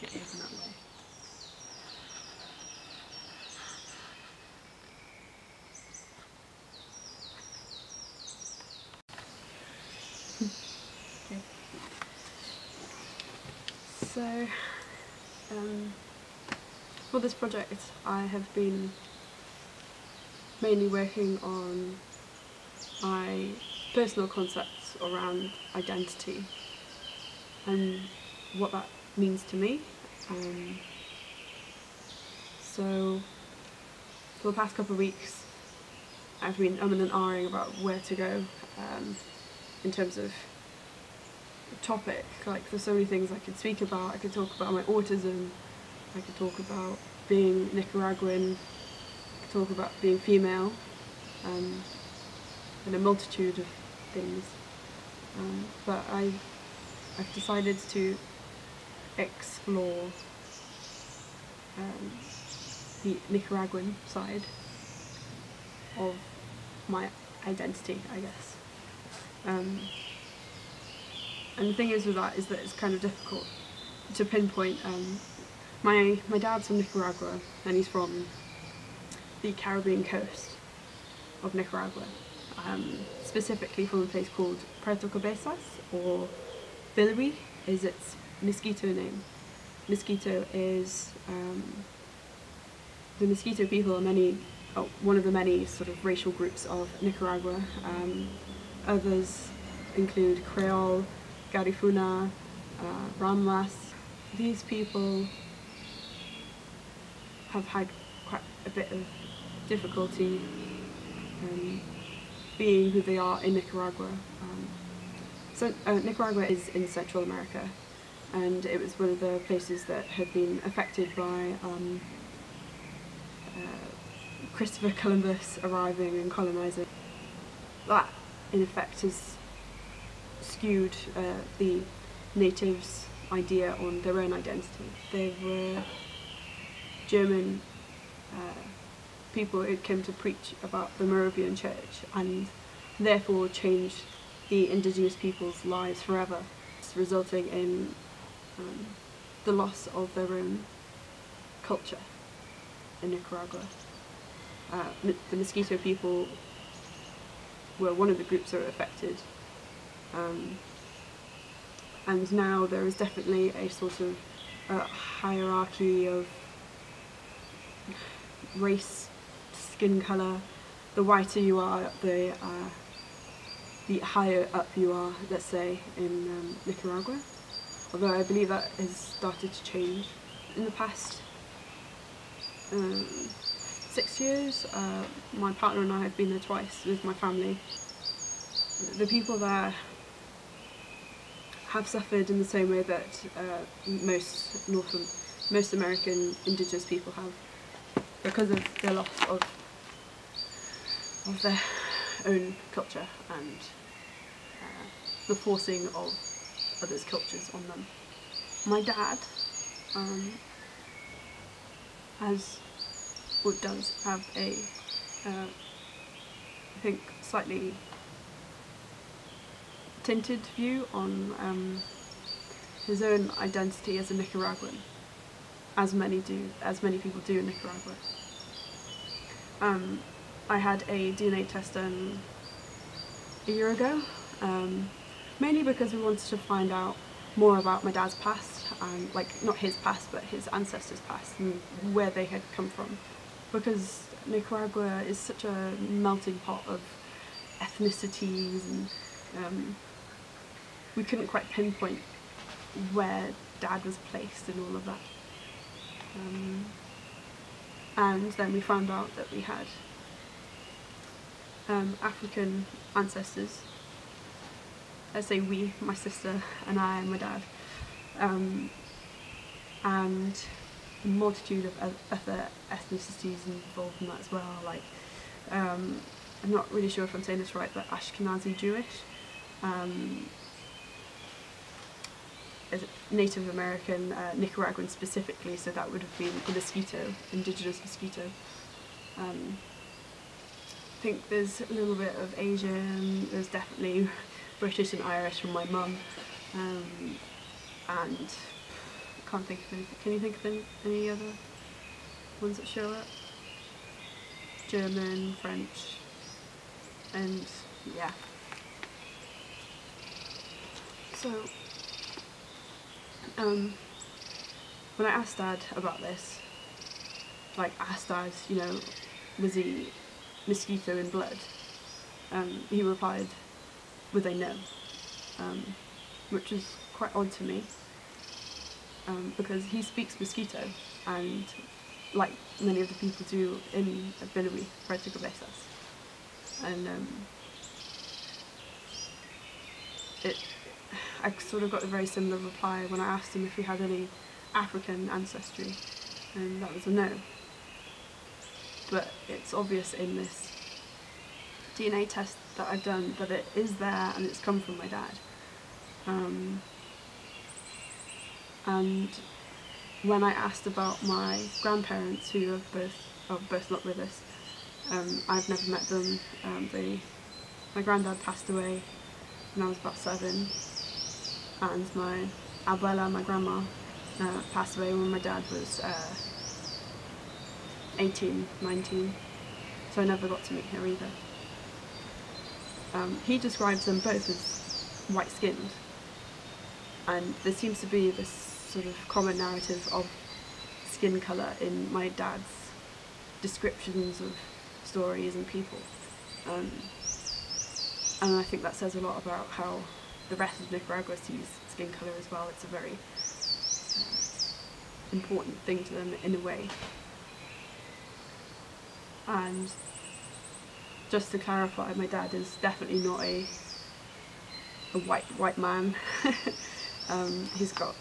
it is in that way. Okay. So, for this project I have been mainly working on my personal concepts around identity and what that means to me. So for the past couple of weeks I've been umming and ahhing about where to go in terms of topic. Like, there's so many things I could speak about. I could talk about my autism, I could talk about being Nicaraguan, I could talk about being female, and a multitude of things. But I've decided to explore the Nicaraguan side of my identity, I guess. And the thing is with that is that it's kind of difficult to pinpoint. My dad's from Nicaragua, and he's from the Caribbean coast of Nicaragua, specifically from a place called Puerto Cabezas, or Billerby is its Mosquito name. Mosquito is the Mosquito people are one of the many sort of racial groups of Nicaragua. Others include Creole, Garifuna, Ramas. These people have had quite a bit of difficulty being who they are in Nicaragua. So Nicaragua is in Central America, and it was one of the places that had been affected by Christopher Columbus arriving and colonising. That, in effect, has skewed the natives' idea on their own identity. They were German people who came to preach about the Moravian Church and therefore changed the indigenous people's lives forever, resulting in the loss of their own culture in Nicaragua. The Mosquito people were one of the groups that were affected, and now there is definitely a sort of hierarchy of race, skin colour. The whiter you are, the higher up you are, let's say, in Nicaragua. Although I believe that has started to change in the past 6 years. My partner and I have been there twice with my family. The people there have suffered in the same way that most American indigenous people have, because of their loss of their own culture and the forcing of others' cultures on them. My dad does have a, I think, slightly tinted view on his own identity as a Nicaraguan, as many people do in Nicaragua. I had a DNA test done a year ago, mainly because we wanted to find out more about my dad's past, and like, not his past but his ancestors' past and where they had come from, because Nicaragua is such a melting pot of ethnicities, and we couldn't quite pinpoint where dad was placed in all of that. And then we found out that we had African ancestors. I say we, my sister and I and my dad, and a multitude of other ethnicities involved in that as well. Like, I'm not really sure if I'm saying this right, but Ashkenazi Jewish, Native American, Nicaraguan specifically, so that would have been the Mosquito, indigenous Mosquito. I think there's a little bit of Asian, there's definitely British and Irish from my mum, and can't think of anything. Can you think of any other ones that show up? German, French, and yeah. So, when I asked Dad about this, like asked Dad, you know, was he mosquito in blood? He replied with a no, which is quite odd to me, because he speaks mosquito, and like many of the people do in Bilwi, Reticobesas, and I sort of got a very similar reply when I asked him if he had any African ancestry, and that was a no. But it's obvious in this DNA test that I've done that it is there and it's come from my dad. And when I asked about my grandparents, who are both not with us, I've never met them. My granddad passed away when I was about 7, and my abuela, my grandma, passed away when my dad was 18, 19, so I never got to meet her either. He describes them both as white-skinned, and there seems to be this sort of common narrative of skin colour in my dad's descriptions of stories and people, and I think that says a lot about how the rest of Nicaragua sees skin colour as well. It's a very important thing to them in a way. And just to clarify, my dad is definitely not a white man. He's got,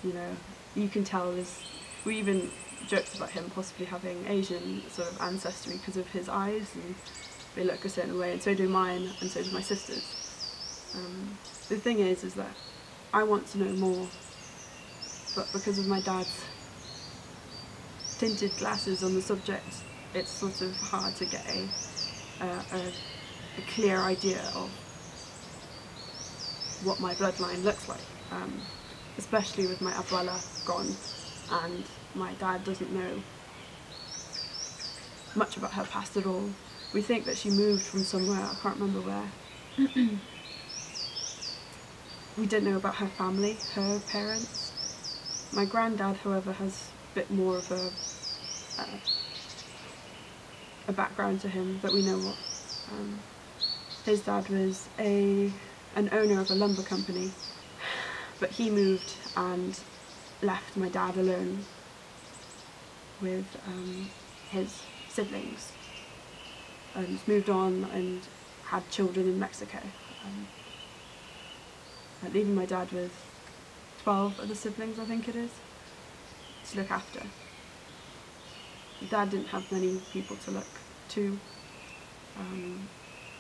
you know, you can tell we even joked about him possibly having Asian sort of ancestry because of his eyes, and they look a certain way, and so do mine, and so do my sisters. The thing is that I want to know more, but because of my dad's tinted glasses on the subject, it's sort of hard to get a clear idea of what my bloodline looks like, especially with my abuela gone, and my dad doesn't know much about her past at all. We think that she moved from somewhere, I can't remember where. We don't know about her family, her parents. My granddad, however, has a bit more of a background to him that we know of. His dad was an owner of a lumber company, but he moved and left my dad alone with his siblings, and moved on and had children in Mexico, leaving my dad with 12 other siblings, I think it is, to look after. Dad didn't have many people to look to.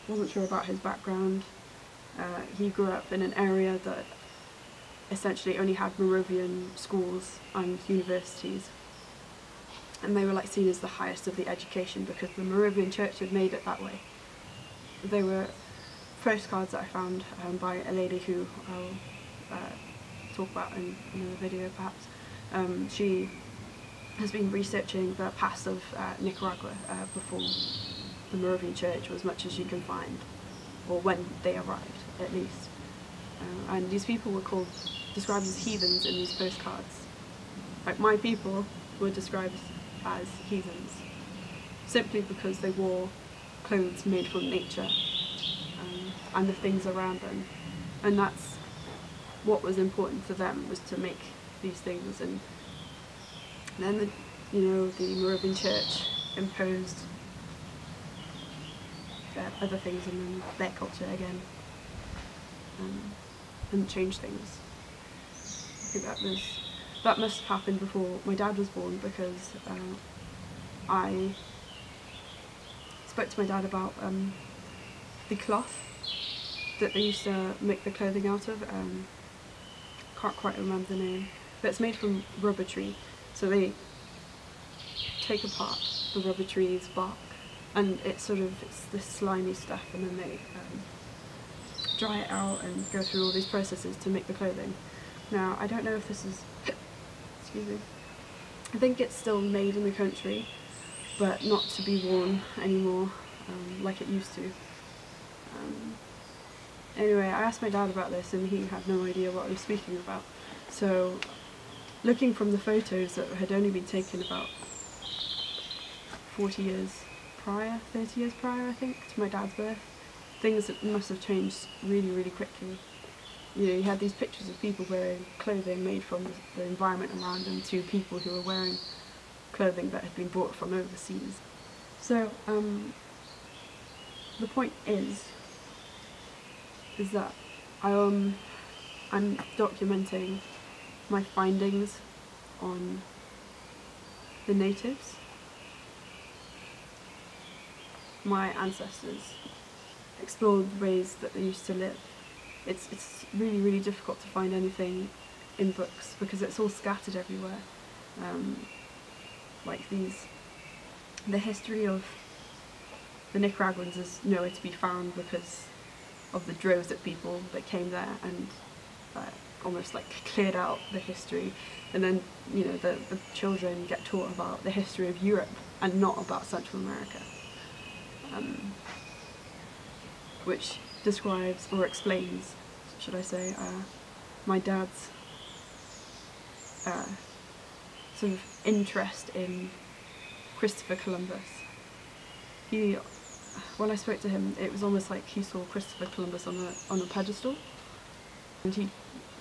Wasn't sure about his background. He grew up in an area that essentially only had Moravian schools and universities, and they were like seen as the highest of the education because the Moravian church had made it that way. They were postcards that I found by a lady who I'll talk about in another video perhaps. She has been researching the past of Nicaragua before the Moravian church, or as much as she can find, or when they arrived at least. And these people were described as heathens in these postcards. Like, my people were described as heathens simply because they wore clothes made from nature and the things around them, and that's what was important for them, was to make these things. And then the Moravian church imposed other things on their culture again, and changed things. I think that must have happened before my dad was born, because I spoke to my dad about the cloth that they used to make the clothing out of. Can't quite remember the name, but it's made from rubber tree. So they take apart the rubber tree's bark, and it's this slimy stuff, and then they dry it out and go through all these processes to make the clothing. Now, I don't know if this is, excuse me, I think it's still made in the country, but not to be worn anymore, like it used to. Anyway, I asked my dad about this and he had no idea what I was speaking about. So, looking from the photos that had only been taken about 40 years prior, 30 years prior I think, to my dad's birth, things that must have changed really, really quickly. You know, you had these pictures of people wearing clothing made from the environment around them to people who were wearing clothing that had been brought from overseas. So, the point is that I'm documenting my findings on the natives, my ancestors, explored ways that they used to live. It's really, really difficult to find anything in books because it's all scattered everywhere. Like the history of the Nicaraguans is nowhere to be found because of the droves of people that came there and almost like cleared out the history, and then, you know, the children get taught about the history of Europe and not about Central America, which describes or explains, should I say, my dad's sort of interest in Christopher Columbus. When I spoke to him, it was almost like he saw Christopher Columbus on a pedestal, and he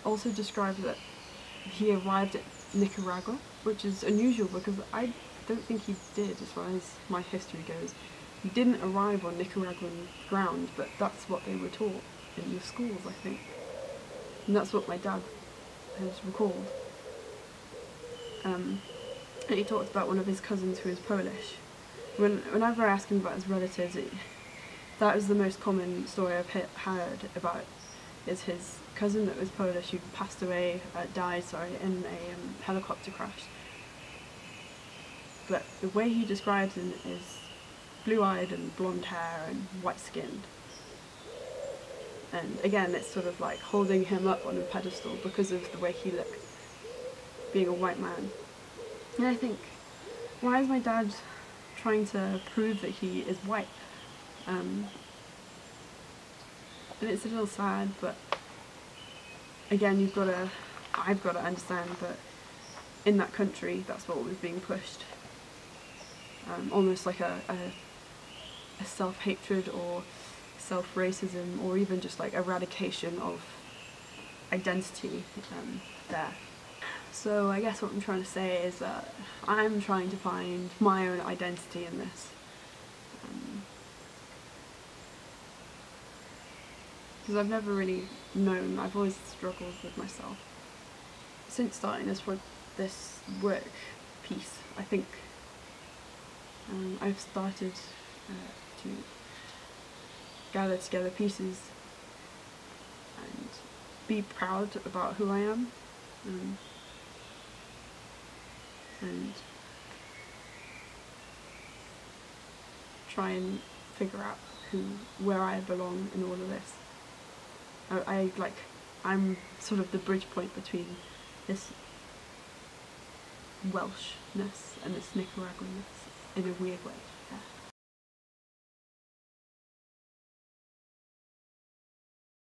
also described that he arrived at Nicaragua, which is unusual because I don't think he did, as far as my history goes. He didn't arrive on Nicaraguan ground, but that's what they were taught in the schools, I think. And that's what my dad has recalled. And he talked about one of his cousins who was Polish. Whenever I ask him about his relatives, that was the most common story I've heard about, is his cousin that was Polish who passed away, died in a helicopter crash. But the way he describes him is blue-eyed and blonde hair and white-skinned. And again, it's sort of like holding him up on a pedestal because of the way he looked, being a white man. And I think, why is my dad trying to prove that he is white? And it's a little sad, but again, I've got to understand that in that country, that's what was being pushed. Almost like a self-hatred or self-racism, or even just like eradication of identity there. So I guess what I'm trying to say is that I'm trying to find my own identity in this. Because I've never really known, I've always struggled with myself. Since starting this work piece, I think I've started to gather together pieces and be proud about who I am, and try and figure out where I belong in all of this. I'm sort of the bridge point between this Welshness and this Nicaraguanness in a weird way.